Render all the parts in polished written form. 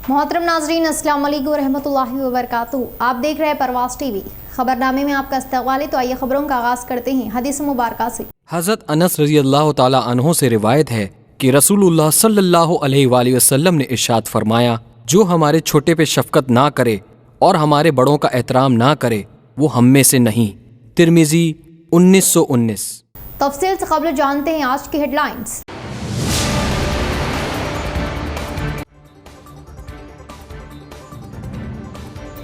मोहतरम नाजरीन, अस्सलाम वालेकुम व रहमतुल्लाहि व बरकातुहू। आप देख रहे हैं परवास टीवी। खबरनामे में आपका इस्तकबाल है। तो आइए खबरों का आगाज करते हैं हदीस मुबारका से। हज़रत अनस रज़ी अल्लाह ताला अन्हो से रिवायत है कि रसूलुल्लाह सल्लल्लाहु अलैहि वसल्लम ने इरशाद फरमाया, जो हमारे छोटे पे शफकत ना करे और हमारे बड़ों का एहतराम ना करे वो हम में से नहीं। तिर्मिज़ी 1919। तफसील से खबर जानते हैं आज की हेडलाइंस।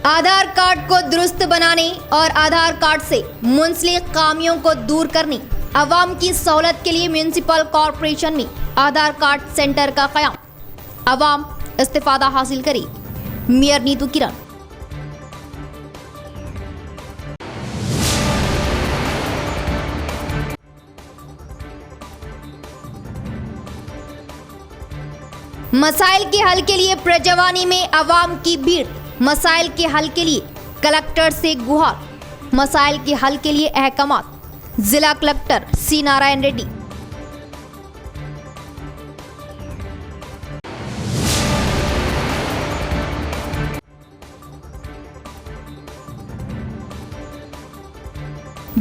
आधार कार्ड को दुरुस्त बनाने और आधार कार्ड से मुंसलिक खामियों को दूर करने, अवाम की सहूलत के लिए म्यूनिसिपल कॉरपोरेशन में आधार कार्ड सेंटर का क़याम, अवाम इस्तिफादा हासिल करे। मेयर नीतू किरण। मसाइल के हल के लिए प्रजवानी में अवाम की भीड़, मसाइल के हल के लिए कलेक्टर से गुहार, मसाइल के हल के लिए अहकामात, जिला कलेक्टर सी नारायण रेड्डी।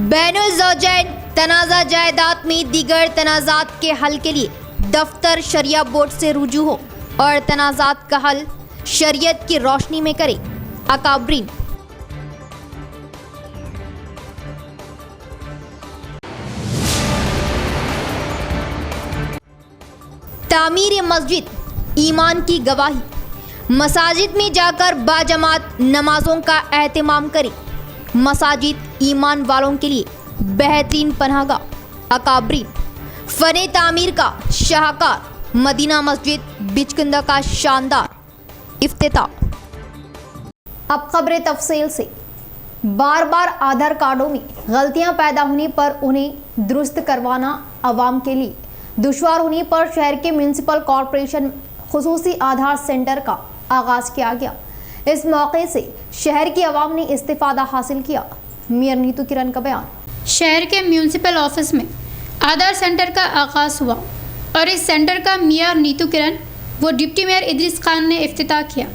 बैनुल ज़ौजैन तनाज़ा जायदाद में दीगर तनाज़ात के हल के लिए दफ्तर शरिया बोर्ड से रुजू हो और तनाज़ात का हल शरीयत की रोशनी में करे। अकाबरीन। तामीर मस्जिद ईमान की गवाही, मसाजिद में जाकर बाजमात नमाजों का एहतमाम करे। मसाजिद ईमान वालों के लिए बेहतरीन पनाहगाह। अकाबरीन। फने तामीर का शाहकार मदीना मस्जिद बिचकुंदा का शानदार इफ्तिताह। अब खबरें तफसील से। बार बार आधार कार्डों में गलतियां पैदा होने पर उन्हें दुरुस्त करवाना अवाम के लिए दुश्वार होने पर शहर के म्यूनिसिपल कॉरपोरेशन खुसूसी आधार सेंटर का आगाज किया गया। इस मौके से शहर की अवाम ने इस्तिफादा हासिल किया। मेयर नीतू किरण का बयान। शहर के म्यूनिसिपल ऑफिस में आधार सेंटर का आगाज हुआ और इस सेंटर का मेयर नीतू किरण व डिप्टी मेयर इदरीस खान ने इफ्तिताह किया।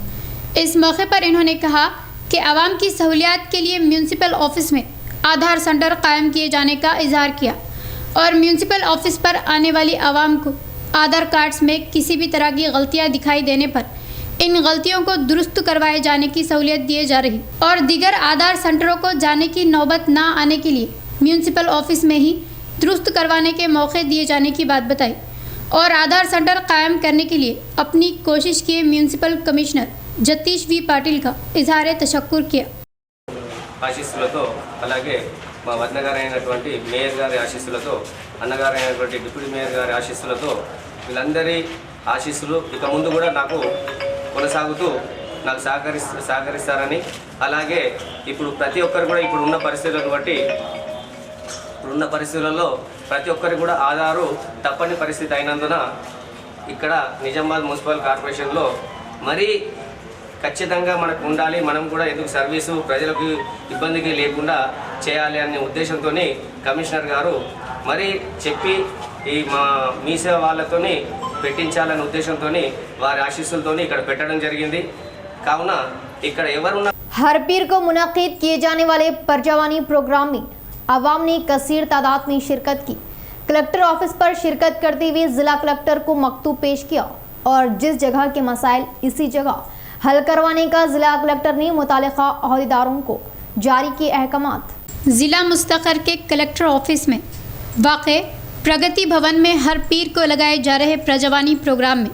इस मौके पर इन्होंने कहा कि आवाम की सहूलियात के लिए म्यूनिसिपल ऑफिस में आधार सेंटर कायम किए जाने का इजहार किया और म्यूनिसिपल ऑफिस पर आने वाली आवाम को आधार कार्ड्स में किसी भी तरह की गलतियां दिखाई देने पर इन गलतियों को दुरुस्त करवाए जाने की सहूलियत दिए जा रही और दीगर आधार सेंटरों को जाने की नौबत ना आने के लिए म्यूनिसिपल ऑफिस में ही दुरुस्त करवाने के मौके दिए जाने की बात बताई और आधार सेंटर कायम करने के लिए अपनी कोशिश किए municipal commissioner Jatish V Patil का इजहार तशक्कुर किया। ఆశీస్సులతో అలాగే మా వదినగారైనటువంటి మేయర్ గారి ఆశీస్సులతో అన్నగారైనటువంటి డిప్యూటీ మేయర్ గారి ఆశీస్సులతో వీళ్ళందరి ఆశీస్సులు ఇక ముందు కూడా నాకు కొనసాగుతూ నాకు సహకరిస్తారని అలాగే ఇప్పుడు ప్రతి ఒక్కరు కూడా ఇప్పుడున్న పరిస్థితులలో ప్రతి ఒక్కరికి కూడా ఆధారు తప్పని పరిస్థితి అయినందున ఇక్కడ నిజామాబాద్ మున్సిపల్ కార్పొరేషన్లో మరీ ఖచ్చితంగా మనకు ఉండాలి, మనం కూడా ఎందుకు సర్వీసు ప్రజలకు ఇబ్బందికి లేకుండా చేయాలి అనే ఉద్దేశంతో కమిషనర్ గారు మరీ చెప్పి ఈ మీ సేవ వాళ్ళతోని పెట్టించాలనే ఉద్దేశంతో వారి ఆశీస్సులతో ఇక్కడ పెట్టడం జరిగింది। కావున ఇక్కడ ఎవరున్నా हर पीर को मुनक़िद किए जाने वाले परजवानी प्रोग्राम में अवाम ने कसीर तादाद में शिरकत की। कलेक्टर ऑफिस पर शिरकत करते हुए जिला कलेक्टर को मकतूब पेश किया और जिस जगह के मसाइल इसी जगह हल करवाने का जिला कलेक्टर ने मुतालिका अहदेदारों को जारी किए अहकामात। जिला मुस्तक़र के कलेक्टर ऑफिस में वाक़े प्रगति भवन में हर पीर को लगाए जा रहे प्रजवानी प्रोग्राम में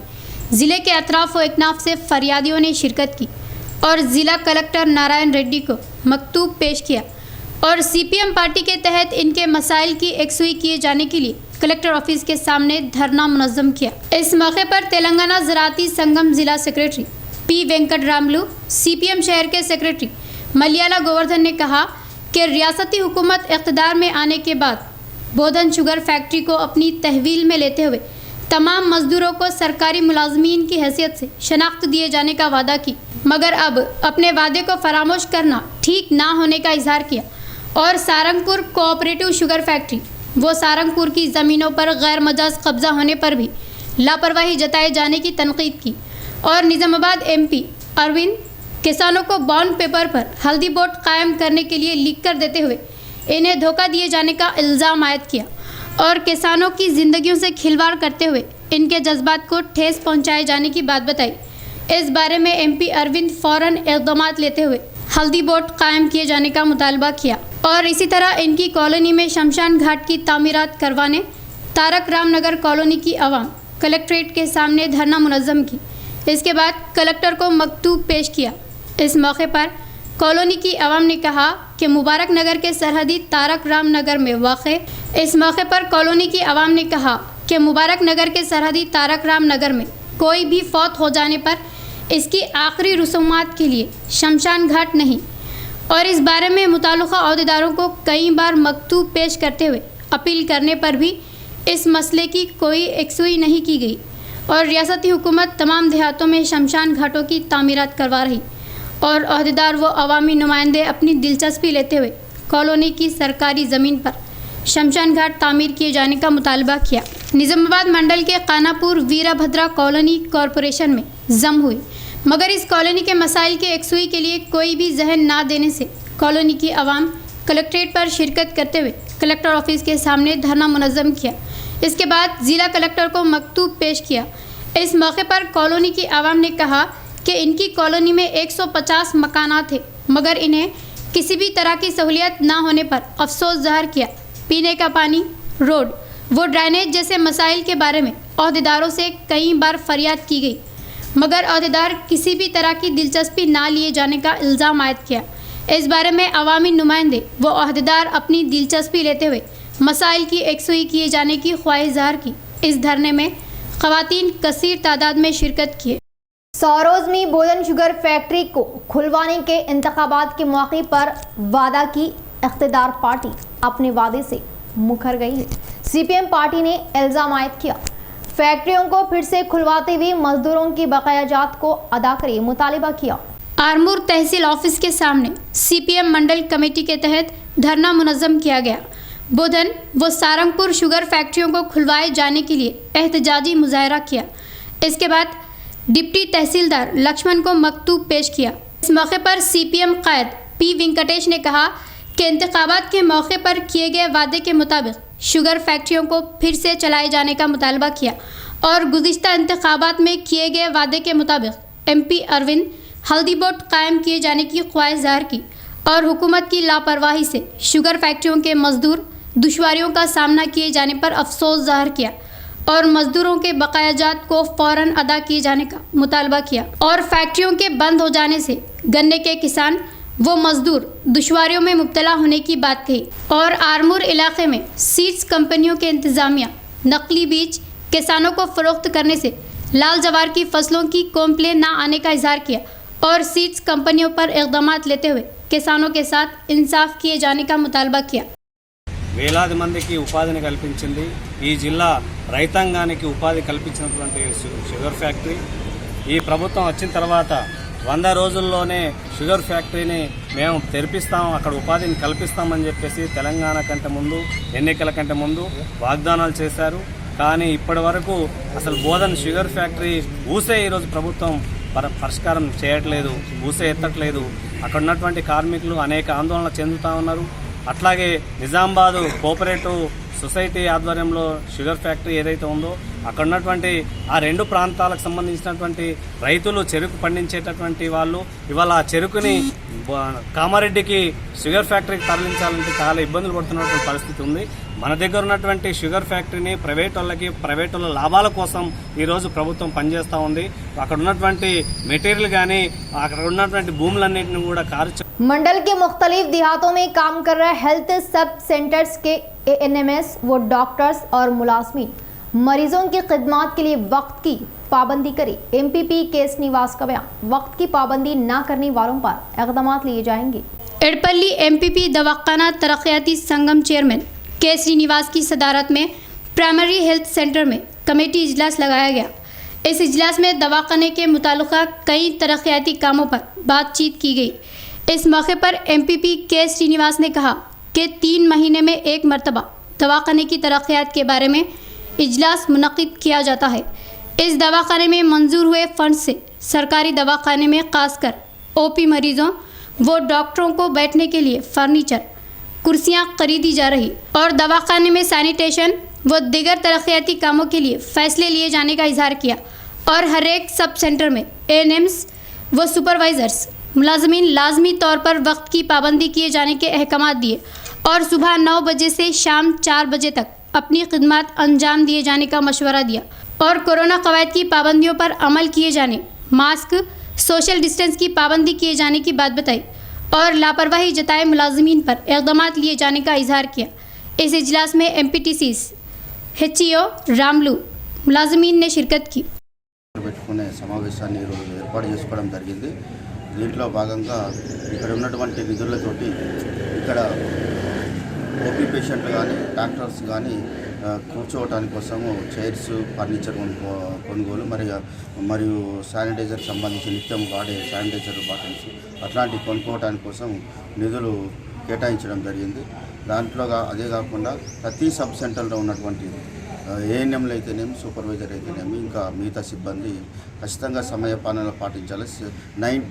ज़िले के अतराफ व इकनाफ से फरियादियों ने शिरकत की और ज़िला कलेक्टर नारायण रेड्डी को मकतूब पेश किया और सीपीएम पार्टी के तहत इनके मसाइल की एकसुई किए जाने के लिए कलेक्टर ऑफिस के सामने धरना मुनज़्ज़म किया। इस मौके पर तेलंगाना ज़राती संगम ज़िला secretary P Venkat Ramulu, CPM शहर के सेक्रेटरी मलियाला गोवर्धन ने कहा कि रियासती हुकूमत इक़्तिदार में आने के बाद बोधन शुगर फैक्ट्री को अपनी तहवील में लेते हुए तमाम मजदूरों को सरकारी मुलाजमीन की हैसियत से शनाख्त दिए जाने का वादा की, मगर अब अपने वादे को फरामोश करना ठीक ना होने का इजहार किया और सारंगपुर कोऑपरेटिव शुगर फैक्ट्री वो सारंगपुर की ज़मीनों पर गैर मजाज कब्जा होने पर भी लापरवाही जताए जाने की तनकीद की और निज़ामाबाद एमपी अरविंद किसानों को बॉन्ड पेपर पर हल्दी बोर्ड कायम करने के लिए लिख कर देते हुए इन्हें धोखा दिए जाने का इल्ज़ाम आयद किया और किसानों की ज़िंदगियों से खिलवाड़ करते हुए इनके जज्बात को ठेस पहुंचाए जाने की बात बताई। इस बारे में एमपी अरविंद फौरन इक़दाम लेते हुए हल्दी बोर्ड कायम किए जाने का मुतालबा किया और इसी तरह इनकी कॉलोनी में शमशान घाट की तामीरात करवाने तारक रामनगर कॉलोनी की आवाम कलेक्ट्रेट के सामने धरना मुनज़्ज़म की। इसके बाद कलेक्टर को मकतूब पेश किया। इस मौके पर कॉलोनी की आवाम ने कहा कि मुबारक नगर के सरहदी तारक रामनगर में वाक़े इस मौके पर कॉलोनी की आवाम ने कहा कि मुबारक नगर के सरहदी तारक रामनगर में कोई भी फौत हो जाने पर इसकी आखिरी रसूमात के लिए शमशान घाट नहीं और इस बारे में मुताल्लिक़ा अहदेदारों को कई बार मकतूब पेश करते हुए अपील करने पर भी इस मसले की कोई यकसुई नहीं की गई और रियासती हुकूमत तमाम देहातों में शमशान घाटों की तामीरात करवा रही और अहदेदार व अवामी नुमाइंदे अपनी दिलचस्पी लेते हुए कॉलोनी की सरकारी ज़मीन पर शमशान घाट तामीर किए जाने का मुतालबा किया। निज़ामाबाद मंडल के कानापुर वीरभद्रा कॉलोनी कॉरपोरेशन में जम हुई, मगर इस कॉलोनी के मसाइल के यकसुई के लिए कोई भी जहन ना देने से कॉलोनी की आवाम कलेक्ट्रेट पर शिरकत करते हुए कलेक्टर ऑफिस के सामने धरना मुनज़्ज़म किया। इसके बाद ज़िला कलेक्टर को मकतूब पेश किया। इस मौके पर कॉलोनी की आवाम ने कहा कि इनकी कॉलोनी में 150 मकानात थे, मगर इन्हें किसी भी तरह की सहूलियत ना होने पर अफसोस ज़ाहिर किया। पीने का पानी, रोड व ड्रेनेज जैसे मसाइल के बारे में अहदेदारों से कई बार फरियाद की गई, मगर अहदेदार किसी भी तरह की दिलचस्पी ना लिए जाने का इल्ज़ाम आयद किया। इस बारे में अवामी नुमाइंदे व अहदेदार अपनी दिलचस्पी लेते हुए मसाइल की यकसुई किए जाने की ख्वाहिश ज़ाहिर की। इस धरने में ख़वातीन कसीर तादाद में शिरकत किए। सौरोज़मी बोधन शुगर फैक्ट्री को खुलवाने के इंतखाबात के मौके पर वादा की इख्तिदार पार्टी अपने वादे से मुकर गई है। सीपीएम पार्टी ने इल्ज़ाम आयद किया, फैक्ट्रियों को फिर से खुलवाते हुए मजदूरों की बकायाजात को अदा करे मुतालिबा किया। आरमूर तहसील ऑफिस के सामने सीपीएम मंडल कमेटी के तहत धरना मुनज़्ज़म किया गया। बोधन व सारंगपुर शुगर फैक्ट्रियों को खुलवाए जाने के लिए एहतजाजी मुजाहरा किया। इसके बाद डिप्टी तहसीलदार लक्ष्मण को मकतूब पेश किया। इस मौके पर सीपीएम कायद पी वेंकटेश ने कहा कि इंतखाबात के मौके पर किए गए वादे के मुताबिक शुगर फैक्ट्रियों को फिर से चलाए जाने का मुतालबा किया और गुज़िश्ता इंतखाबात में किए गए वादे के मुताबिक एमपी अरविंद हल्दी बोर्ड कायम किए जाने की ख्वाहिश ज़ाहिर की और हुकूमत की लापरवाही से शुगर फैक्ट्रियों के मजदूर दुश्वारियों का सामना किए जाने पर अफसोस ज़ाहिर किया और मजदूरों के बकायाजात को फ़ौरन अदा किए जाने का मुतालबा किया और फैक्ट्रियों के बंद हो जाने से गन्ने के किसान वो मजदूर दुश्वारियों में मुब्तला होने की बात कही और आरमूर इलाके में सीड्स कंपनियों के इंतज़ामिया नकली बीज किसानों को फ़रोख्त करने से लाल जवार की फसलों की कॉम्प्लेन ना आने का इजहार किया और सीड्स कंपनियों पर इक़दाम लेते हुए किसानों के साथ इंसाफ किए जाने का मुतालबा किया। వేలాది మందికి ఉపాధిని కల్పించింది। ఈ జిల్లా రైతాంగానికి ఉపాధి కల్పించినటువంటి షుగర్ ఫ్యాక్టరీ ఈ ప్రభుత్వం వచ్చిన తర్వాత 100 రోజుల్లోనే షుగర్ ఫ్యాక్టరీని మేము తెరిపిస్తాం, అక్కడ ఉపాధిని కల్పిస్తామని చెప్పేసి తెలంగాణ కంటే ముందు ఎన్నికల కంటే ముందు వాగ్దానాలు చేశారు. కానీ ఇప్పటి వరకు అసలు బోధన్ షుగర్ ఫ్యాక్టరీ ఊసే ఈరోజు ప్రభుత్వం పరిష్కారం చేయట్లేదు, ఊసే ఎత్తట్లేదు. అక్కడ ఉన్నటువంటి కార్మికులు అనేక ఆందోళన చెందుతూ ఉన్నారు. అట్లాగే నిజామాబాద్ కోఆపరేటివ్ సొసైటీ ఆధ్వర్యంలో షుగర్ ఫ్యాక్టరీ ఏదైతే ఉందో అక్కడ ఉన్నటువంటి ఆ రెండు ప్రాంతాలకు సంబంధించినటువంటి రైతులు చెరుకు పండించేటటువంటి వాళ్ళు ఇవాళ ఆ చెరుకుని కామారెడ్డికి షుగర్ ఫ్యాక్టరీకి తరలించాలంటే చాలా ఇబ్బందులు పడుతున్నటువంటి పరిస్థితి ఉంది. మన దగ్గర ఉన్నటువంటి షుగర్ ఫ్యాక్టరీని ప్రైవేట్ వాళ్ళ లాభాల కోసం ఈరోజు ప్రభుత్వం పనిచేస్తూ ఉంది. అక్కడ ఉన్నటువంటి మెటీరియల్ కానీ అక్కడ ఉన్నటువంటి భూములన్నింటినీ కూడా मंडल के मुख्तलिफ देहातों में काम कर रहे हेल्थ सब सेंटर्स के एएनएमएस वो डॉक्टर्स और मुलाजमीन मरीजों की खिदमत के लिए वक्त की पाबंदी करे। एमपीपी के श्रीनिवास का बयान, वक्त की पाबंदी न करने वालों पर इक़दाम लिए जाएंगे। एडपल्ली एमपीपी दवाखाना तरक्याती संगम चेयरमैन के श्रीनिवास की सदारत में प्राइमरी हेल्थ सेंटर में कमेटी इजलास लगाया गया। इस इजलास में दवाखाने के मुताल्लिक़ा कई तरक्याती कामों पर बातचीत की गई। इस मौके पर एमपीपी के श्रीनिवास ने कहा कि 3 महीने में एक मरतबा दवाखाने की तरक्यात के बारे में इजलास मुनक़िद किया जाता है। इस दवाखाने में मंजूर हुए फंड से सरकारी दवाखाने में खासकर ओपी मरीजों व डॉक्टरों को बैठने के लिए फर्नीचर, कुर्सियां खरीदी जा रही और दवाखाने में सैनिटेशन व दीगर तरक्याती कामों के लिए फैसले लिए जाने का इजहार किया और हर एक सब सेंटर में एएनएम्स व सुपरवाइजर्स मुलाजमीन लाजमी तौर पर वक्त की पाबंदी किए जाने के अहकाम दिए और सुबह 9 बजे से शाम 4 बजे तक अपनी खिदमत अंजाम दिए जाने का मशवरा दिया और कोरोना कवायद की पाबंदियों पर अमल किए जाने, मास्क, सोशल डिस्टेंस की पाबंदी किए जाने की बात बताई और लापरवाही जताए मुलाजमीन पर इक़दाम लिए जाने का इजहार किया। इस इजलास में एमपीटीसीज, హెచ్ఈఓ రామ్లు ములాజిమీన్ ने शिरकत की। పెట్టుకునే సమావేశాన్ని ఈరోజు ఏర్పాటు చేసుకోవడం జరిగింది। దీంట్లో భాగంగా ఇక్కడ ఉన్నటువంటి నిధులతోటి ఇక్కడ ఓపీ పేషెంట్లు కానీ డాక్టర్స్ కానీ కూర్చోవడానికి కోసము చైర్స్, ఫర్నిచర్ కొనుగోలు మరియు శానిటైజర్ సంబంధించి నిత్యం వాడే శానిటైజర్ బాటిల్స్ అట్లాంటివి కొనుక్కోవడానికి కోసం నిధులు కేటాయించడం జరిగింది। దాంట్లో అదే కాకుండా ప్రతి సబ్ సెంటర్లో ఉన్నటువంటి ఏఎన్ఎంలు అయితేనేమి, సూపర్వైజర్ అయితేనేమి, ఇంకా మిగతా సిబ్బంది ఖచ్చితంగా సమయపాలన పాటించాలి। 9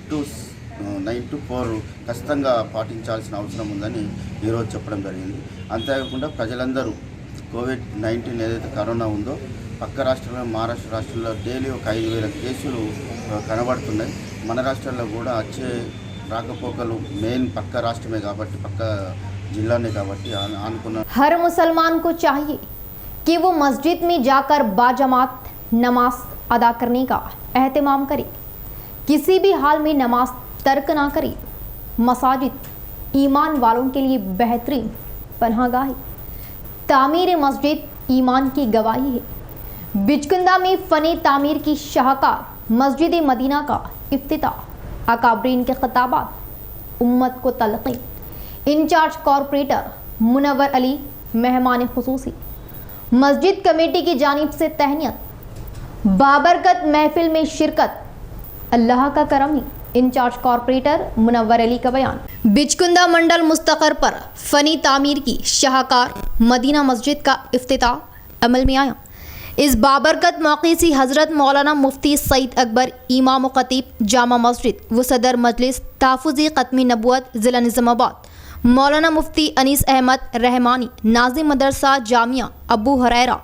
to 4 ఖచ్చితంగా పాటించాల్సిన అవసరం ఉందని ఈరోజు చెప్పడం జరిగింది। అంతేకాకుండా ప్రజలందరూ కోవిడ్-19 ఏదైతే కరోనా ఉందో పక్క రాష్ట్రంలో, మహారాష్ట్ర రాష్ట్రంలో డైలీ ఒక 5,000 కేసులు కనబడుతున్నాయి। మన రాష్ట్రంలో కూడా వచ్చే రాకపోకలు మెయిన్ పక్క రాష్ట్రమే కాబట్టి, పక్క जिला కాబట్టి అనుకున్న हर मुसलमान को चाहिए कि वो मस्जिद में जाकर बाजमात नमाज अदा करने का एहतमाम करे, किसी भी हाल में नमाज तर्क ना करे। मसाजिद ईमान वालों के लिए बेहतरीन पनाहगाह है। तामीर मस्जिद ईमान की गवाही है। बिचकुंदा में फ़ने तामीर की शाहकार मस्जिद मदीना का इफ्तिताह, अकाबरीन के खिताबात, उम्मत को तलक़ीन। इंचार्ज कॉरपोरेटर मुनव्वर अली मेहमान खुसूसी। मस्जिद कमेटी की जानिब से तहनीत। बाबरकत महफिल में शिरकत अल्लाह का करम ही। इंचार्ज कॉरपोरेटर मुनव्वर अली का बयान। बिचकुंदा मंडल मुस्तकर पर फ़नी तामीर की शाहकार मदीना मस्जिद का इफ्तिताह अमल में आया। इस बाबरकत मौके से हज़रत मौलाना मुफ्ती सईद अकबर इमाम व खतीब जामा मस्जिद व सदर मजलिस तहफ़्फ़ुज़ ख़त्म नबूवत ज़िला निज़ामाबाद मौलाना मुफ्ती अनीस अहमद रहमानी नाज़िम मदरसा जामिया अबू हुरैरा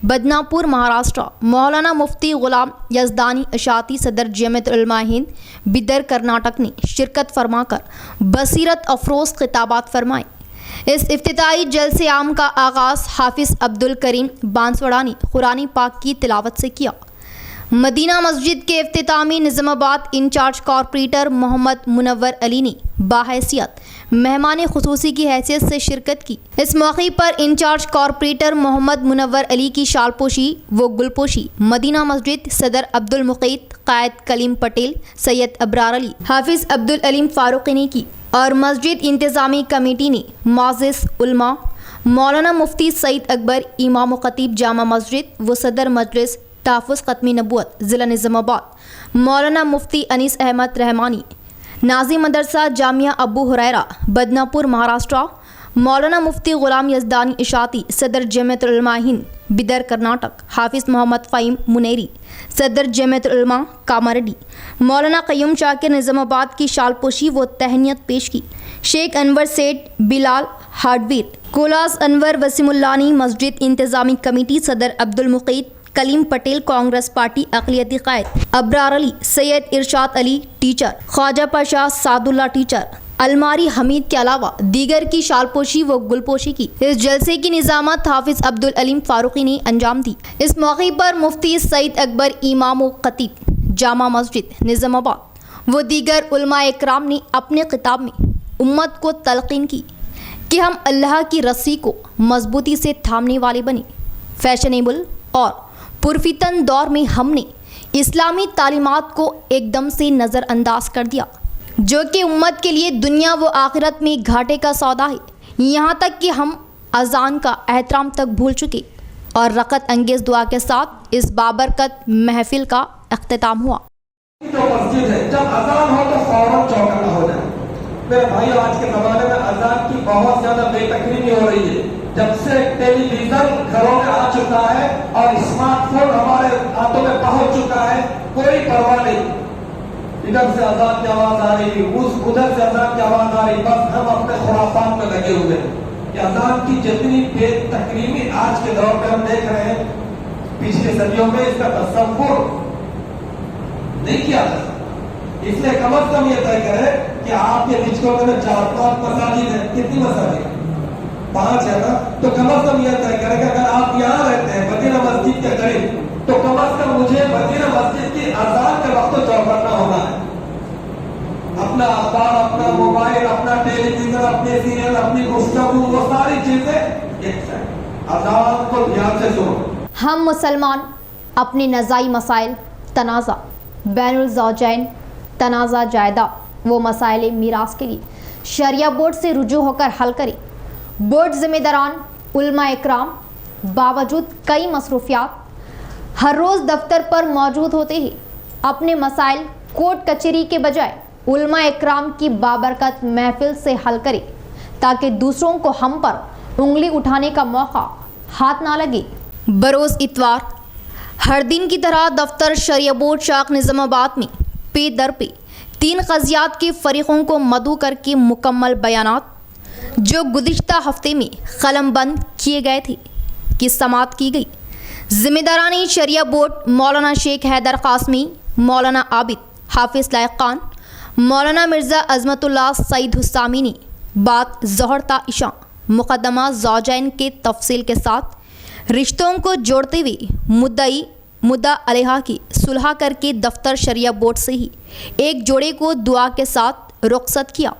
बदनापुर महाराष्ट्र मौलाना मुफ्ती गुलाम यज़दानी इशाती सदर जमीयत उलमा हिंद बिदर कर्नाटक ने शिरकत फरमाकर बसीरत अफरोज़ खिताबात फरमाए। इस इफ्तिताई जलसे आम का आगाज़ हाफिज़ अब्दुल करीम बांसवाड़ा ने कुरान पाक की तिलावत से किया। मदीना मस्जिद के इफ्तितामी निज़ामाबाद इंचार्ज कॉरपोरेटर मोहम्मद मुनव्वर अली ने बाहैसियत मेहमान खुसूसी की हैसियत से शिरकत की। इस मौके पर इंचार्ज कॉरपोरेटर मोहम्मद मुनव्वर अली की शालपोशी व गुलपोशी मदीना मस्जिद सदर अब्दुल मुक़ीत, क़ायद कलीम पटेल, सैयद अबरार अली, हाफिज़ अब्दुल अलीम फ़ारूक़ी ने की और मस्जिद इंतज़ामी कमेटी ने मुअज़्ज़िज़ उलमा मौलाना मुफ्ती सईद अकबर इमाम व खतीब जामा मस्जिद व सदर मजलिस तहफ़्फ़ुज़ ख़त्म नबूवत ज़िला निज़ामाबाद मौलाना मुफ्ती अनीस अहमद रहमानी नाज़िम मदरसा जामिया अबू हुरैरा बदनापुर महाराष्ट्र मौलाना मुफ्ती गुलाम यज़दानी इशाती सदर जमीयत उलमा हिंद बिदर कर्नाटक हाफिज़ मोहम्मद फ़हीम मुनेरी सदर जमीयत उलमा कामारेड्डी मौलाना क़य्यूम शाकिर निज़ामाबाद की शालपोशी व तहनीत पेश की। शेख अनवर सेठ बिलाल हार्डवेयर कोलास अनवर वसीमुल्लानी मस्जिद इंतज़ामी कमेटी सदर अब्दुल मुक़ीत कलीम पटेल कांग्रेस पार्टी अक़लियती क़ायद अबरार अली सैयद इरशाद अली टीचर ख्वाजा पाशा सादुल्ला टीचर अलमारी हमीद के अलावा दीगर की शालपोशी व गुलपोशी की। इस जलसे की निज़ामत हाफिज़ अब्दुल अलीम फ़ारूक़ी ने अंजाम दी। इस मौके पर मुफ्ती सईद अकबर इमाम व खतीब जामा मस्जिद निज़ामाबाद व दीगर उलमा इकराम ने अपने खिताब में उम्मत को तलक़ीन की कि हम अल्लाह की रस्सी को मजबूती से थामने वाले बने। फैशनेबल और पुरफितन दौर में हमने इस्लामी तालीमात को एकदम से नज़रअंदाज कर दिया, जो कि उम्मत के लिए दुनिया व आखिरत में घाटे का सौदा है। यहाँ तक कि हम अजान का एहतराम तक भूल चुके और रक़त अंगेज़ दुआ के साथ इस बाबरकत महफिल का अख्तिताम हुआ। जो मस्जिद है जब अजान हो तो फौरन चौकन्ना हो जाए। मेरे भाई, आज के ज़माने में अजान की बहुत ज़्यादा बेतकरीमी हो रही है। जब से टेलीविजन घरों में आ चुका है और स्मार्टफोन हमारे हाथों में पहुंच चुका है, कोई परवाह नहीं। इधर से अजान की आवाज आ रही, उधर से अजान की आवाज आ रही, बस हम अपने खुराफान में लगे हुए हैं। कि अजान की जितनी बेतकरीमी आज के दौर में हम देख रहे हैं, पिछले सदियों में इसका तस्वुर नहीं किया जा सकता। इसलिए कम से कम ये तय करें कि आपके निचकों में 4-5 मसाजिद है, कितनी मसाजिद है? 5 है ना? तो कम से कम यह तय करें कि अगर आप यहाँ रहते हैं मदीना मस्जिद के करीब, तो कम से कम मुझे मदीना मस्जिद की अजान के वक्त तो चौकन्ना होना है। अपना अखबार, अपना मोबाइल, अपना टेलीविजन, अपने सीरियल, अपनी गुफ्तगू, वो सारी चीजें एक साइड, अजान को ध्यान से सुनो। हम मुसलमान अपने नज़ाई मसाइल, तनाज़ा बैनुल ज़ौजैन, तनाज़ा जायदा वो मसाइल मीरास के लिए शरिया बोर्ड से रुजू होकर हल करें। बोर्ड ज़िम्मेदारान उलमा इकराम बावजूद कई मसरूफियात हर रोज़ दफ्तर पर मौजूद होते ही अपने मसाइल कोर्ट कचहरी के बजाय उलमा इकराम की बाबरकत महफिल से हल करें, ताकि दूसरों को हम पर उंगली उठाने का मौका हाथ ना लगे। बरोज़ इतवार हर दिन की तरह दफ्तर शरिया बोर्ड शाख निज़ामाबाद में पे दर पे 3 क़ज़ियात के फ़रीक़ों को मदऊ करके मुकम्मल बयानात जो गुज़िश्ता हफ्ते में कलमबंद किए गए थे की समाअत की गई। ज़िम्मेदारानी शरिया बोर्ड मौलाना शेख हैदर कासमी, मौलाना आबिद हाफिज़ लायक खान, मौलाना मिर्ज़ा अज़मतुल्लाह सईद हुस्सामी ने बात ज़ोहरता इशा मुक़द्दमा ज़ौजैन के तफसील के साथ रिश्तों को जोड़ते हुए मुद्दा अलैहा की सुलह करके दफ्तर शरिया बोर्ड से ही एक जोड़े को दुआ के साथ रुखसत किया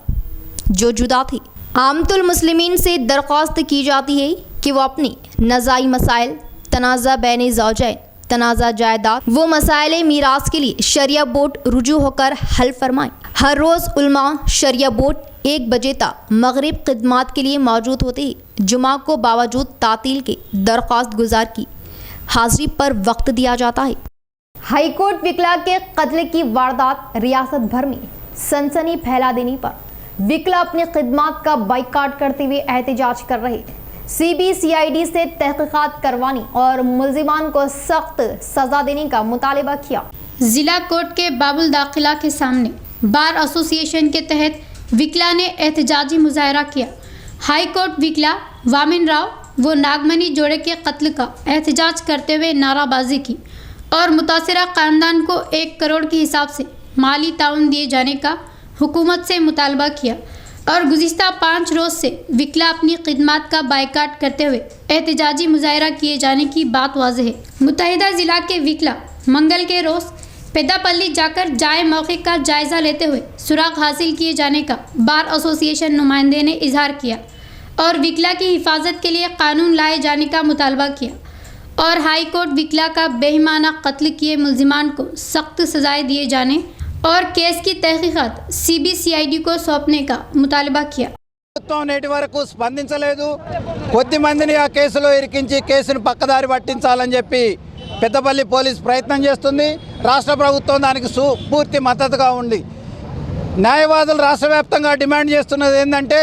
जो जुदा थे। आमतुल मुस्लिमीन से दरख्वास्त की जाती है कि वो अपने नज़ाई मसाइल, तनाज़ा बैन ज़ौजैन, तनाज़ा जायदाद वो मसाइल मीरास के लिए शरिया बोर्ड रुजू होकर हल फरमाएँ। हर रोज़ उलमा शरिया बोर्ड 1 बजे तक मगरिब खिदमात के लिए मौजूद होते ही जुमा को बावजूद तातील के दरख्वास्त गुजार की हाजिरी पर वक्त दिया जाता है। हाईकोर्ट विकला के कत्ल की वारदात रियासत भर में सनसनी फैला देने पर विकला अपनी खिदमात का बाइकाट करते हुए एहतजाज कर रहे। CBCID से तहकीकात करवाने और मुल्जिमान को सख्त सजा देने का मुतालबा किया। जिला कोर्ट के बाबुल दाखिला के सामने बार एसोसिएशन के तहत विकला ने एहतजाजी मुजाहरा किया। हाई कोर्ट विकला वामिन राव वो नागमनी जोड़े के कत्ल का एहतजाज करते हुए नाराबाजी की और मुतासरा ख़ानदान को 1 करोड़ के हिसाब से माली ताउन दिए जाने का हुकूमत से मुतालबा किया और गुज़िश्ता 5 रोज़ से विकला अपनी खिदमात का बाइकाट करते हुए एहतजाजी मुजाहरा किए जाने की बात वाज़ेह है। मुत्तहिदा ज़िला के विकला मंगल के रोज़ पेदापल्ली जाकर जाए मौके का जायज़ा लेते हुए सुराग हासिल किए जाने का बार एसोसिएशन नुमाइंदे ने इजहार किया और विकला की हिफाजत के लिए कानून लाए जाने का मुतालबा किया और हाई कोर्ट विकला का बेईमाना कत्ल किए मुल्जिमान को सख्त सजाएं दिए जाने और केस की तहकीकात CBCID को सौंपने का मुतालबा किया। ప్రభుత్వం నేటి వరకు స్పందించలేదు। కొద్ది మందిని ఆ కేసులో ఇరికించి కేసును పక్కదారి పట్టించాలని చెప్పి పెద్దపల్లి పోలీస్ ప్రయత్నం చేస్తుంది। రాష్ట్ర ప్రభుత్వం దానికి పూర్తి మద్దతుగా ఉంది। న్యాయవాదులు రాష్ట్ర వ్యాప్తంగా డిమాండ్ చేస్తున్నది ఏంటంటే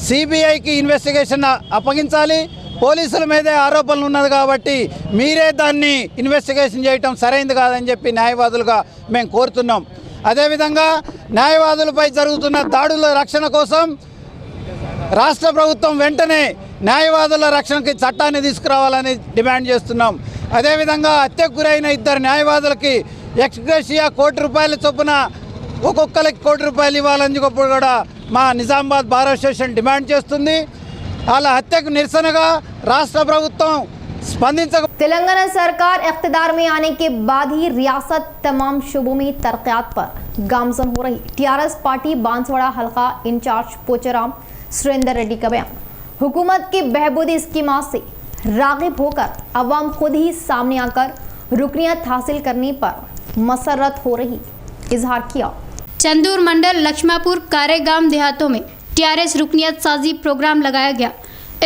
CBIకి ఇన్వెస్టిగేషన్ అప్పగించాలి। పోలీసుల మీదే ఆరోపణలు ఉన్నది కాబట్టి మీరే దాన్ని ఇన్వెస్టిగేషన్ చేయటం సరైనది కాదని చెప్పి న్యాయవాదులుగా మేము కోరుతున్నాం। అదేవిధంగా న్యాయవాదులపై జరుగుతున్న దాడుల రక్షణ కోసం రాష్ట్ర ప్రభుత్వం వెంటనే న్యాయవాదుల రక్షణకి చట్టాన్ని తీసుకురావాలని డిమాండ్ చేస్తున్నాం। అదేవిధంగా హత్యకు గురైన 2 న్యాయవాదులకి ఎక్స్గ్రేషియా ₹1,00,00,000 చొప్పున ఒక్కొక్కరికి ₹1,00,00,000 ఇవ్వాలని కూడా మా నిజామాబాద్ బార్ అసోసియేషన్ డిమాండ్ చేస్తుంది। వాళ్ళ హత్యకు నిరసనగా రాష్ట్ర ప్రభుత్వం तेलंगाना सरकार इख्तिदार में आने के बाद ही रियासत तमाम शोबों में तरक्यात पर गामजन हो रही। TRS पार्टी बांसवाड़ा हल्का इंचार्ज पोचाराम सुरेंद्र रेड्डी का बयान। हुकूमत के बहबूदी स्कीमात से राग़िब होकर अवाम खुद ही सामने आकर रुकनियत हासिल करने पर मसरत हो रही इजहार किया। चंदूर मंडल लक्ष्मापुर कारेगाम देहातों में TRS रुकनियत साजी प्रोग्राम लगाया गया।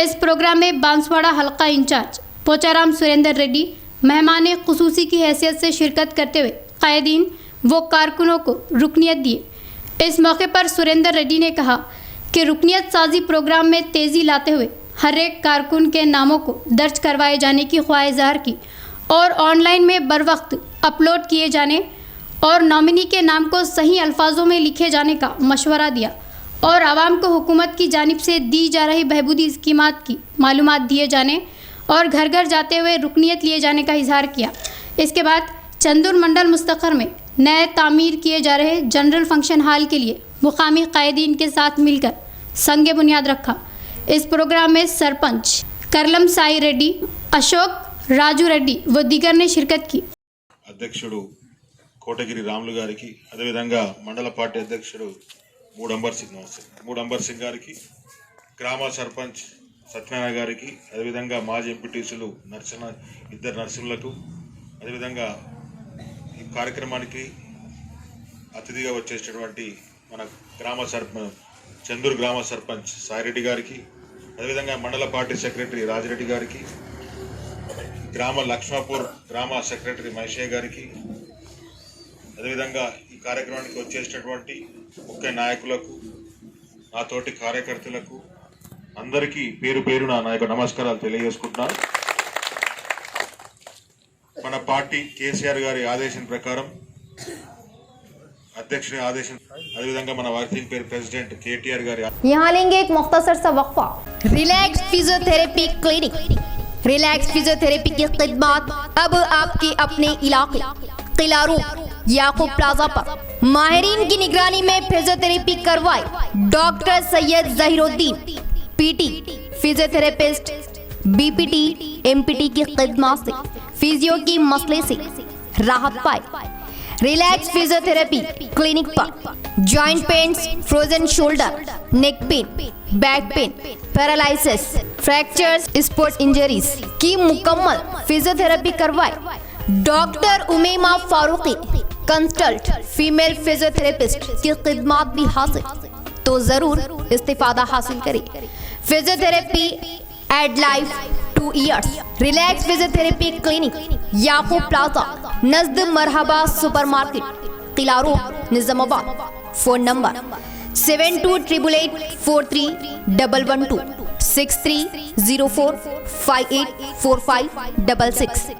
इस प्रोग्राम में बांसवाड़ा हल्का इंचार्ज पोचाराम सुरेंद्र रेड्डी मेहमान खुसूसी की हैसियत से शिरकत करते हुए कायदीन व कारकुनों को रुकनियत दिए। इस मौके पर सुरेंद्र रेड्डी ने कहा कि रुकनियत साजी प्रोग्राम में तेज़ी लाते हुए हर एक कारकुन के नामों को दर्ज करवाए जाने की ख्वाहिश ज़ाहिर की और ऑनलाइन में बर वक्त अपलोड किए जाने और नॉमिनी के नाम को सही अल्फाजों में लिखे जाने का मशवरा दिया और आवाम को हुकूमत की जानिब से दी जा रही बहबूदी स्कीमात की मालूमात दिए जाने और घर घर जाते हुए रुकनीत लिए जाने का इजहार किया। इसके बाद चंदूर मंडल मुस्तकर में नए तामीर किए जा रहे जनरल फंक्शन हॉल के लिए मुकामी कायदीन के साथ मिलकर संग बुनियाद रखा। इस प्रोग्राम में सरपंच करलम साई रेड्डी, अशोक राजू रेड्डी व दीगर ने शिरकत की। అధ్యక్షుడు కోటగిరి రాములు గారికి, అదేవిధంగా మండల పార్టీ అధ్యక్షుడు మూడంబర్ సింగ్ గారికి, గ్రామ సర్పంచ్ సత్యనారాయణ గారికి, అదేవిధంగా మాజీ ఎంపీటీసీలు ఇద్దరు నర్సులకు, అదేవిధంగా ఈ కార్యక్రమానికి అతిథిగా వచ్చేటటువంటి మన చందూరు గ్రామ సర్పంచ్ సాయిరెడ్డి గారికి, అదేవిధంగా మండల పార్టీ సెక్రటరీ రాజిరెడ్డి గారికి, గ్రామ లక్ష్మాపూర్ గ్రామ సెక్రటరీ మహేషయ్య గారికి, అదేవిధంగా ఈ కార్యక్రమానికి వచ్చేటటువంటి ముఖ్య నాయకులకు, నా తోటి కార్యకర్తలకు అందరికీ పేరు పేరున నా యొక్క నమస్కారాలు తెలియజేసుకుంటున్నాను. మన పార్టీ కేసీఆర్ గారి ఆదేశం ప్రకారం, అధ్యక్షుడి ఆదేశం, అదేవిధంగా మన వర్కింగ్ ప్రెసిడెంట్ కేటీఆర్ గారి यहाँ लेंगे एक मुख्तसर सा वक्फा। Relax physiotherapy clinic. Relax physiotherapy की खिदमत अब आपके अपने इलाके किला रोड याकूब प्लाजा पर माहिरीन की निगरानी में फिजियोथेरेपी करवाए। Doctor Syed Zaheeruddin PT physiotherapist BPT MPT की खिदमत से फिजियो की मसले से राहत पाए। रिलैक्स फिजियोथेरेपी क्लिनिक पर joint pains, frozen shoulder, neck pain, back pain, paralysis, fractures, sports injuries की मुकम्मल फिजियोथेरेपी करवाए। Doctor Umema Farooqui consult female physiotherapist की खिदमत भी हासिल, तो जरूर इस्तिफादा हासिल करें। Physiotherapy add life 2 years। Relax physiotherapy clinic Yaqub plaza नजद Marhaba supermarket Qila road Nizamabad. Phone number 7288843112 6304584566।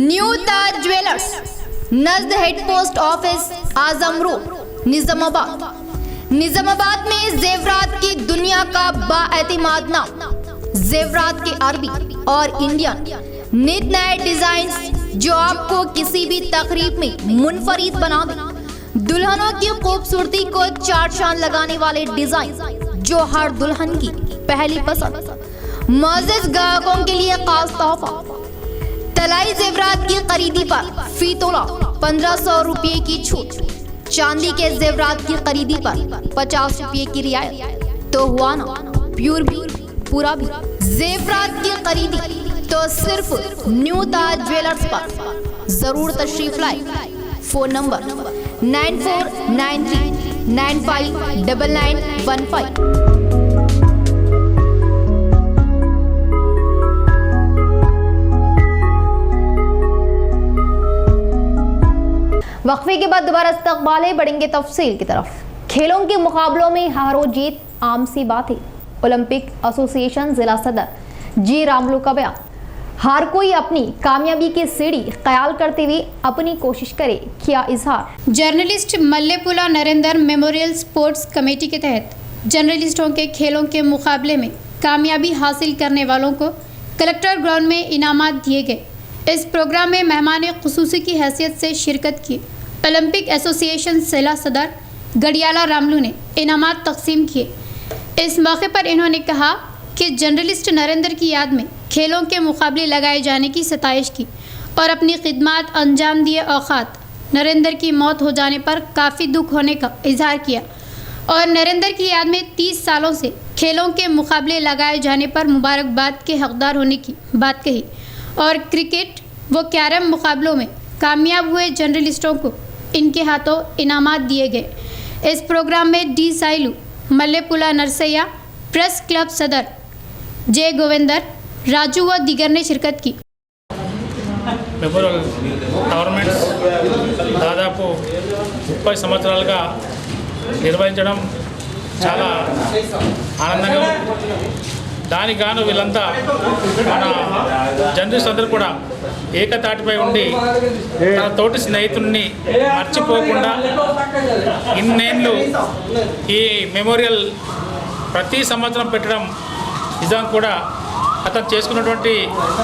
New Taj jewellers नजद head post office Azam road Nizamabad. Nizamabad में जेवरात की दुनिया का बाएतिमाद नाम। जेवरात के अरबी और इंडियन नित नए डिजाइन जो आपको किसी भी तकरीब में मुनफरिद बना दे। दुल्हनों की खूबसूरती को चार चांद लगाने वाले डिजाइन जो हर दुल्हन की पहली पसंद। मुअज़्ज़िज़ ग्राहकों के लिए खास तोहफा। तलाई जेवरात की खरीदी पर फी तोला 1500 रुपये की छूट। चांदी के जेवरात की खरीदी पर 50 रुपये की रियायत। तो हुआ ना प्योर भी पूरा भी। जेवरात की खरीदी तो सिर्फ न्यू ताज ज्वेलर्स पर जरूर तशरीफ लाए। Phone number 9493959915। वक्फे के बाद दोबारा इस्तकबाल है, बढ़ेंगे तफसील की तरफ। खेलों के मुकाबलों में हारो जीत आम सी बात है। ओलंपिक एसोसिएशन जिला सदर जी रामलू का बयान। हर कोई अपनी कामयाबी की सीढ़ी ख्याल करते हुए अपनी कोशिश करे, किया इजहार। Journalist Mallepula Narendra memorial sports committee के तहत जर्नलिस्टों के खेलों के मुकाबले में कामयाबी हासिल करने वालों को कलेक्टर ग्राउंड में इनामात दिए गए। इस प्रोग्राम में मेहमान खुसूसी की हैसियत से शिरकत की ओलंपिक एसोसिएशन जिला सदर गडियाला रामलू ने इनामात तकसीम किए। इस मौके पर इन्होंने कहा कि जर्नलिस्ट नरेंद्र की याद में खेलों के मुकाबले लगाए जाने की सताइश की और अपनी खिदमत अंजाम दिए औकात नरेंद्र की मौत हो जाने पर काफ़ी दुख होने का इजहार किया और नरेंद्र की याद में 30 सालों से खेलों के मुकाबले लगाए जाने पर मुबारकबाद के हकदार होने की बात कही और क्रिकेट व कैरम मुकाबलों में कामयाब हुए जर्नलिस्टों को इनके हाथों इनामात दिए गए। इस प्रोग्राम में D Sailu, मल्लेपुला Narsaiah, press club सदर जय गोविंदर, राजू व दीगर ने शिरकत की। టోర్నమెంట్స్ దాదాపు 30 సంవత్సరాలుగా నిర్వహించడం చాలా ఆనందంగా దానికి గాను వీళ్ళంతా మన జర్నలిస్ట్ అందరూ కూడా ఏకతాటిపై ఉండి తన తోటి స్నేహితుడిని మర్చిపోకుండా ఇన్నేళ్ళు ఈ మెమోరియల్ ప్రతి సంవత్సరం పెట్టడం నిజం కూడా అతను చేసుకున్నటువంటి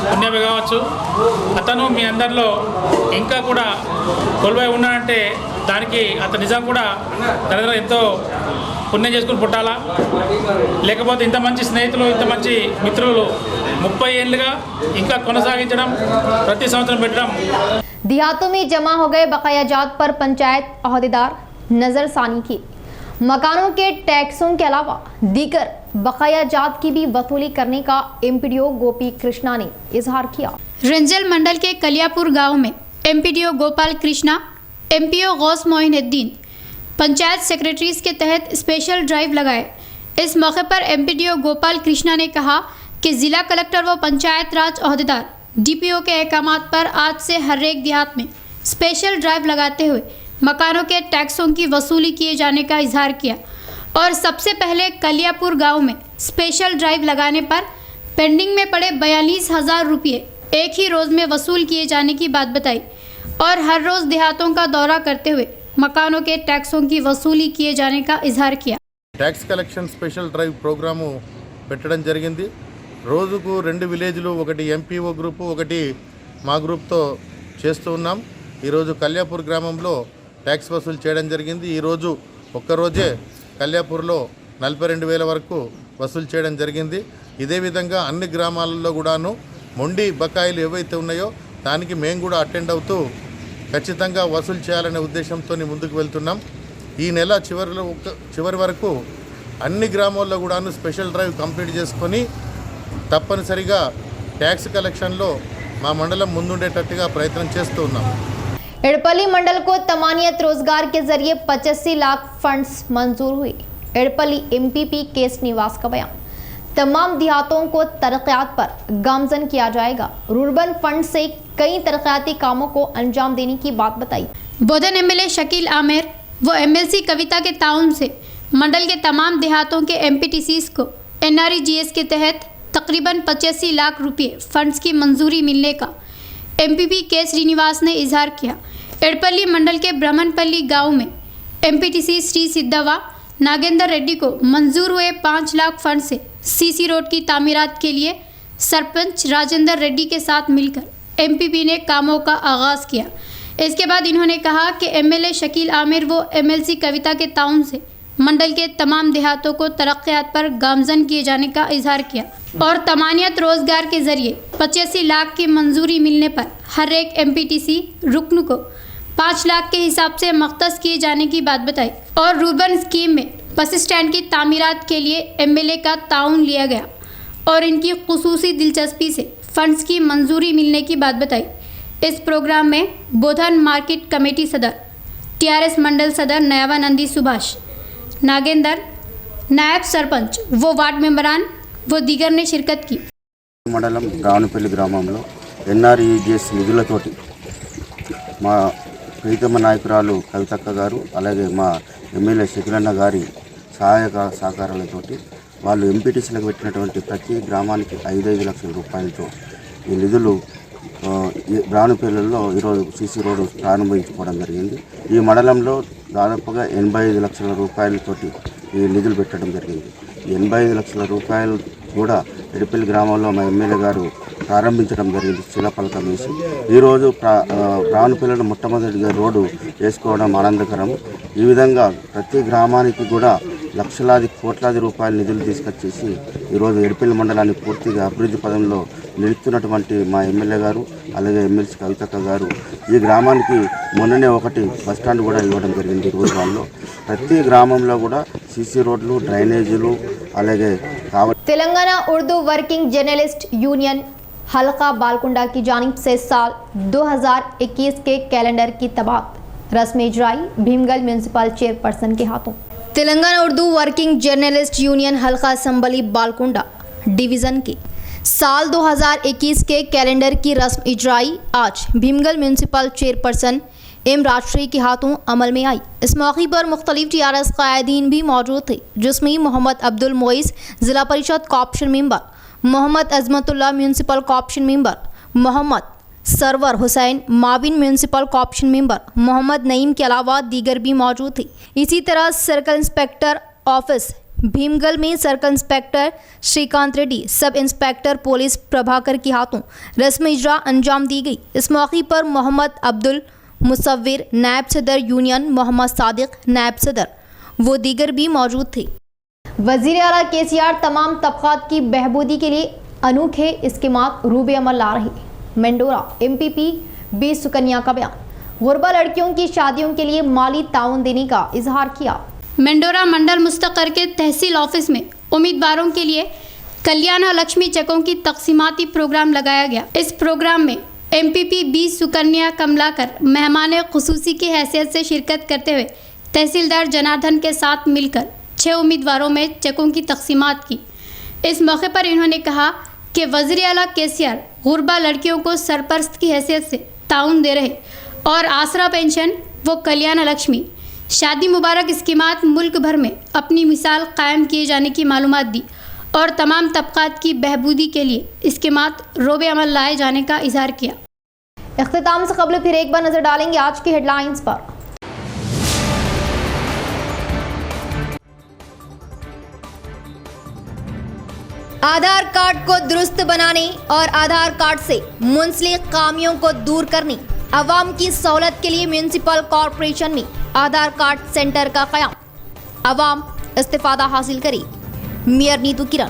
పుణ్యమే కావచ్చు. అతను మీ అందరిలో ఇంకా కూడా కొలువై ఉన్నాడంటే దానికి అతను నిజం కూడా తన ఎంతో పుణ్యం చేసుకుని పుట్టాలా, లేకపోతే ఇంత మంచి స్నేహితులు ఇంత మంచి మిత్రులు 30 ఏళ్ళుగా ఇంకా కొనసాగించడం ప్రతి సంవత్సరం పెట్టడం. देहातों में जमा हो गए बकाया जात पर पंचायत अहदेदार नजरसानी की। मकानों के टैक्सों के अलावा दीगर बकाया जात की भी वसूली करने का एमपीडीओ गोपी कृष्णा ने इजहार किया। रंजल मंडल के कलियापुर गांव में MPDO Gopal Krishna, MPO Ghouse Moinuddin panchayat secretaries के तहत स्पेशल ड्राइव लगाए। इस मौके पर एमपीडीओ गोपाल कृष्णा ने कहा कि जिला कलेक्टर व पंचायत राज अहदेदार डीपीओ के अहकामात पर आज से हर एक देहात में स्पेशल ड्राइव लगाते हुए मकानों के टैक्सों की वसूली किए जाने का इजहार किया और सबसे पहले कलियापुर गांव में स्पेशल ड्राइव लगाने पर पेंडिंग में पड़े 42,000 रुपये एक ही रोज़ में वसूल किए जाने की बात बताई और हर रोज़ देहातों का दौरा करते हुए मकानों के टैक्सों की वसूली किए जाने का इजहार किया। Tax collection special drive programme పెట్టడం జరిగింది. రోజుకు 2 విలేజ్లు, ఒకటి ఎంపీఓ గ్రూపు, ఒకటి మా గ్రూప్తో చేస్తూ ఉన్నాం. ఈరోజు కల్యాపూర్ గ్రామంలో ట్యాక్స్ వసూలు చేయడం జరిగింది. ఈరోజు ఒక్కరోజే కల్యాపూర్లో 42,000 వరకు వసూలు చేయడం జరిగింది. ఇదే విధంగా అన్ని గ్రామాలలో కూడాను మొండి బకాయిలు ఏవైతే ఉన్నాయో దానికి మేము కూడా అటెండ్ అవుతూ ఖచ్చితంగా వసూలు చేయాలనే ఉద్దేశంతో ముందుకు వెళ్తున్నాం. ఈ నెల చివరి వరకు అన్ని గ్రామాల్లో కూడాను స్పెషల్ డ్రైవ్ కంప్లీట్ చేసుకొని తప్పనిసరిగా ట్యాక్స్ కలెక్షన్లో మా మండలం ముందుండేటట్టుగా ప్రయత్నం చేస్తూ ఉన్నాం. एड़पल्ली मंडल को तमानियत रोजगार के जरिए 85 लाख फंड्स मंजूर हुए। एड़पल्ली एमपीपी केस निवास का बयान। तमाम देहातों को तरक्यात पर गामजन किया जाएगा। रूरबन फंड से कई तरक्याती कामों को अंजाम देने की बात बताई। बोधन एमएलए शकील आमिर व एमएलसी कविता के ताउन से मंडल के तमाम देहातों के एमपीटीसीज को एनआरईजीएस के तहत तकरीबन 85 लाख रुपये फंड्स की मंजूरी मिलने का एमपीपी के श्रीनिवास ने इजहार किया। एड़पल्ली मंडल के ब्रह्मणपल्ली गांव में एमपीटीसी श्री सिद्धवा नागेंद्र रेड्डी को मंजूर हुए 5 लाख फंड से सीसी रोड की तामीरात के लिए सरपंच राजेंद्र रेड्डी के साथ मिलकर एमपीपी ने कामों का आगाज़ किया। इसके बाद इन्होंने कहा कि एमएलए शकील आमिर व एमएलसी कविता के ताउन से मंडल के तमाम देहातों को तरक्यात पर गामजन किए जाने का इजहार किया और तमानियत रोजगार के जरिए 85 लाख की मंजूरी मिलने पर हर एक एमपीटीसी रुकन को 5 लाख के हिसाब से मख्तस किए जाने की बात बताई और रूरबन स्कीम में बस स्टैंड की तामीरात के लिए एमएलए का ताउन लिया गया और इनकी खुसूसी दिलचस्पी से फंड्स की मंजूरी मिलने की बात बताई। इस प्रोग्राम में बोधन मार्केट कमेटी सदर, टीआरएस मंडल सदर नयावानंदी सुभाष, नागेंद्र, नायब सरपंच व वार्ड मेंबरान व दीगर ने शिरकत की। మండలం రావణపల్లి గ్రామంలో ఎన్ఆర్ఈజిఎస్ నిధులతోటి మా ప్రీతమ నాయకురాలు కవితక్క గారు అలాగే మా ఎమ్మెల్యే శకిలన్న గారి సహాయక సహకారాలతోటి వాళ్ళు ఎంపీటీసీలకు పెట్టినటువంటి ప్రతి గ్రామానికి 5-5 లక్షల రూపాయలతో ఈ నిధులు రావణపల్లిలో ఈరోజు సీసీ రోడ్డు ప్రారంభించుకోవడం జరిగింది. ఈ మండలంలో దాదాపుగా 85 లక్షల రూపాయలతోటి ఈ నిధులు పెట్టడం జరిగింది. 85 లక్షల రూపాయలు కూడా ఎడపల్లి గ్రామంలో మా ఎమ్మెల్యే గారు ప్రారంభించడం జరిగింది. శిలాఫలకం వేసి ఈరోజు రావణపల్లిలో మొట్టమొదటిగా రోడ్డు వేసుకోవడం ఆనందకరం. ఈ విధంగా ప్రతి గ్రామానికి కూడా లక్షలాది కోట్లాది రూపాయల నిధులు తీసుకొచ్చేసి ఈరోజు ఎడపల్లి మండలాన్ని పూర్తిగా అభివృద్ధి పదంలో నిలుస్తున్నటువంటి మా ఎమ్మెల్యే గారు అలాగే ఎమ్మెల్సీ కవితక్క గారు ఈ గ్రామానికి మొన్ననే ఒకటి బస్టాండ్ కూడా ఇవ్వడం జరిగింది. రోజుల్లో ప్రతి గ్రామంలో కూడా సీసీ రోడ్లు, డ్రైనేజీలు అలాగే Telangana Urdu working journalist union हलका बालकुंडा की जानिब से साल 2021 के कैलेंडर की तबात रस्म इजराई भीमगल म्यूनसिपल चेयरपर्सन के हाथों। Telangana Urdu working journalist union हलका असम्बली बालकुंडा डिवीज़न के साल 2021 के कैलेंडर की रस्म इजराई आज Bhimgal municipal chairperson M Rajshri के हाथों अमल में आई। इस मौके पर मुख्तलिफ TRS कायदीन भी मौजूद थे, जिसमें Mohammad Abdul Moiz Zilla Parishad corporation member, Mohammed Azmatullah municipal corporation member, Mohammed Sarwar Hussain Mavin municipal corporation member, Mohammed Naeem के अलावा दीगर भी मौजूद थे। इसी तरह सर्कल इंस्पेक्टर ऑफिस भीमगल में circle inspector Shrikant Reddy, sub inspector police Prabhakar के हाथों रस्म इजरा अंजाम दी गई। इस मौके पर मोहम्मद अब्दुल मुसव्विर नायब सदर यूनियन, मोहम्मद सादिक नायब सदर वो दीगर भी मौजूद थे। वज़ीर आला KCR तमाम तबक़ात की बहबूदी के लिए अनोखे इस्कीमात रूबे अमल ला रही। मेंडोरा MPP B सुकन्या का बयान। गुरबा लड़कियों की शादियों के लिए माली ताउन देने का इजहार किया। मेंडोरा मंडल मुस्तकर के तहसील ऑफिस में उम्मीदवारों के लिए कल्याण लक्ष्मी चेकों की तकसीमाती प्रोग्राम लगाया गया। इस प्रोग्राम में MPP B सुकन्या कमलाकर मेहमान खुसूसी की हैसियत से शिरकत करते हुए तहसीलदार जनार्दन के साथ मिलकर 6 उम्मीदवारों में चेकों की तकसीमात की। इस मौके पर इन्होंने कहा कि वज़ीर आला KCR गुरबा लड़कियों को सरपरस्त की हैसियत से ताउन दे रहे और आसरा पेंशन व कल्याण लक्ष्मी शादी मुबारक स्कीमात मुल्क भर में अपनी मिसाल कायम किए जाने की मालूमात दी और तमाम तबक़ात की बहबूदी के लिए स्कीमात रोबे अमल लाए जाने का इजहार किया। इख्तिताम से कबल फिर एक बार नजर डालेंगे आज की हेडलाइंस पर। आधार कार्ड को दुरुस्त बनाने और आधार कार्ड से मुंसलिक खामियों को दूर करने, अवाम की सहूलत के लिए म्यूनसिपल कॉरपोरेशन में आधार कार्ड सेंटर का क़याम, अवाम इस्तिफादा हासिल करे। मेयर नीतू किरण।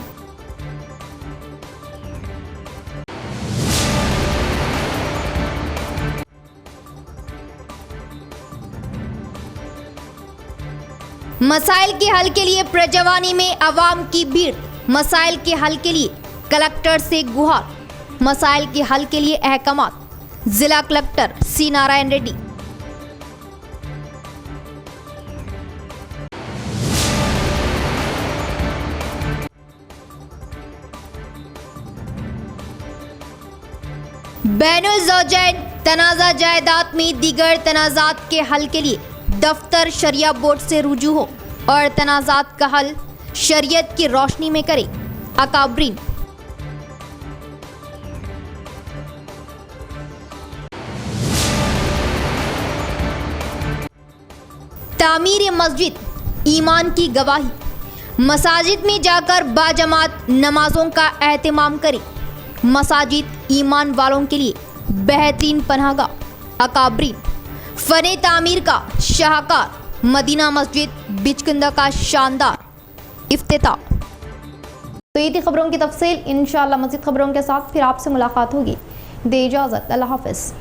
मसाइल के हल के लिए प्रजवानी में अवाम की भीड़, मसाइल के हल के लिए कलेक्टर से गुहार, मसाइल के हल के लिए अहकामात, जिला कलेक्टर C नारायण रेड्डी। बैनुल ज़ौजैन तनाज़ा जायदाद में दीगर तनाज़ात के हल के लिए दफ्तर शरिया बोर्ड से रुजू हो और तनाज़ात का हल शरीयत की रोशनी में करे। अकाबरीन। तामीर मस्जिद ईमान की गवाही, मसाजिद में जाकर बाजमात नमाजों का एहतमाम करे। मसाजिद ईमान वालों के लिए बेहतरीन पनाहगाह। अकाबरीन। फने तामीर का शाहकार मदीना मस्जिद बिचकुंदा का शानदार इफ्तिताह। तो ये थी खबरों की तफसील। इंशाअल्लाह मज़ीद खबरों के साथ फिर आपसे मुलाकात होगी। दे इजाज़त। अल्लाह हाफ़िज़।